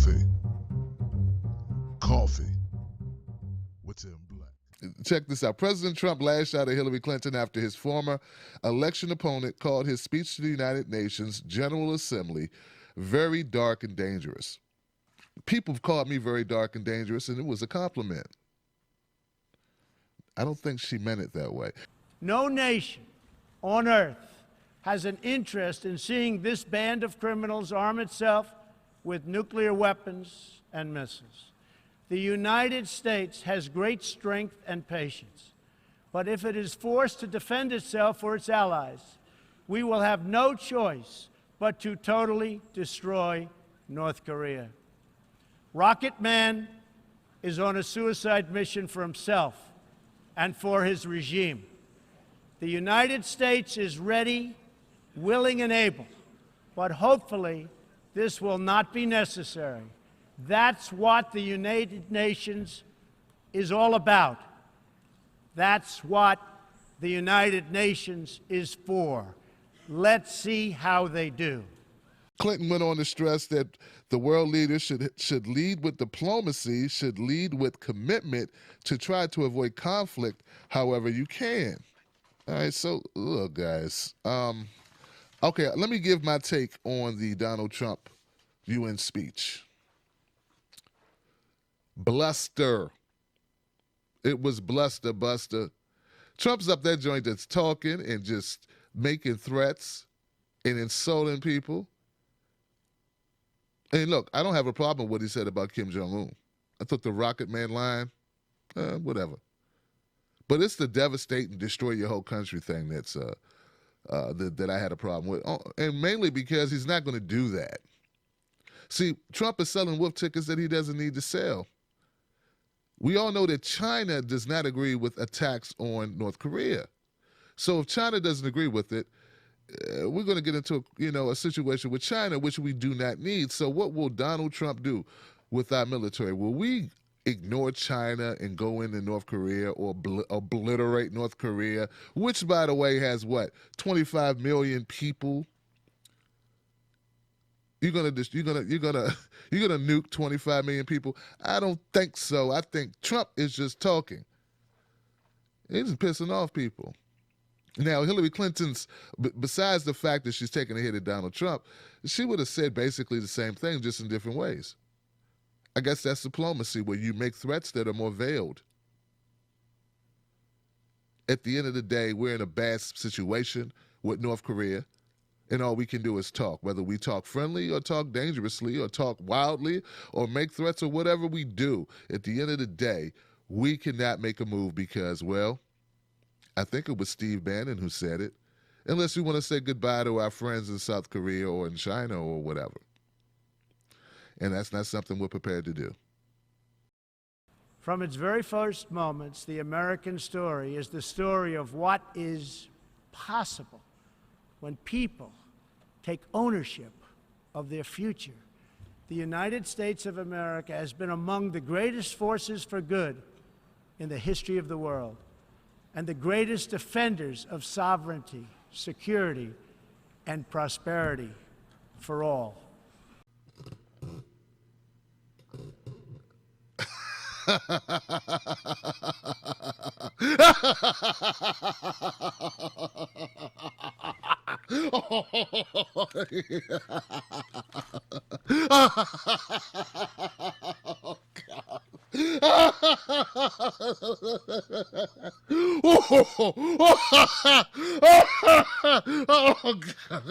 Coffee. Coffee with Tim Black. Check this out. President Trump lashed out at Hillary Clinton after his former election opponent called his speech to the United Nations General Assembly very dark and dangerous. People have called me very dark and dangerous, and it was a compliment. I don't think she meant it that way. No nation on earth has an interest in seeing this band of criminals arm itself with nuclear weapons and missiles. The United States has great strength and patience, but if it is forced to defend itself or its allies, we will have no choice but to totally destroy North Korea. Rocket Man is on a suicide mission for himself and for his regime. The United States is ready, willing, and able, but hopefully this will not be necessary. That's what the United Nations is all about. That's what the United Nations is for. Let's see how they do. Clinton went on to stress that the world leaders should lead with diplomacy, should lead with commitment to try to avoid conflict however you can. All right, so look, guys. Okay, let me give my take on the Donald Trump UN speech. Bluster. It was bluster buster. Trump's up that joint that's talking and just making threats and insulting people. And look, I don't have a problem with what he said about Kim Jong-un. I thought the Rocket Man line, whatever. But it's the devastate and destroy your whole country thing that's that I had a problem with. And mainly because he's not going to do that. See, Trump is selling wolf tickets that he doesn't need to sell. We all know that China does not agree with attacks on North Korea. So if China doesn't agree with it, we're going to get into a situation with China, which we do not need. So what will Donald Trump do with our military? Will we ignore China and go into North Korea or obliterate North Korea, which, by the way, has what, 25 million people? You're gonna nuke 25 million people? I don't think so. I think Trump is just talking. He's pissing off people. Now, Hillary Clinton's, besides the fact that she's taking a hit at Donald Trump, she would have said basically the same thing, just in different ways. I guess that's diplomacy, where you make threats that are more veiled. At the end of the day, we're in a bad situation with North Korea, and all we can do is talk, whether we talk friendly or talk dangerously or talk wildly or make threats or whatever we do. At the end of the day, we cannot make a move because, well, I think it was Steve Bannon who said it, unless we want to say goodbye to our friends in South Korea or in China or whatever. And that's not something we're prepared to do. From its very first moments, the American story is the story of what is possible when people take ownership of their future. The United States of America has been among the greatest forces for good in the history of the world, and the greatest defenders of sovereignty, security, and prosperity for all. Oh, God.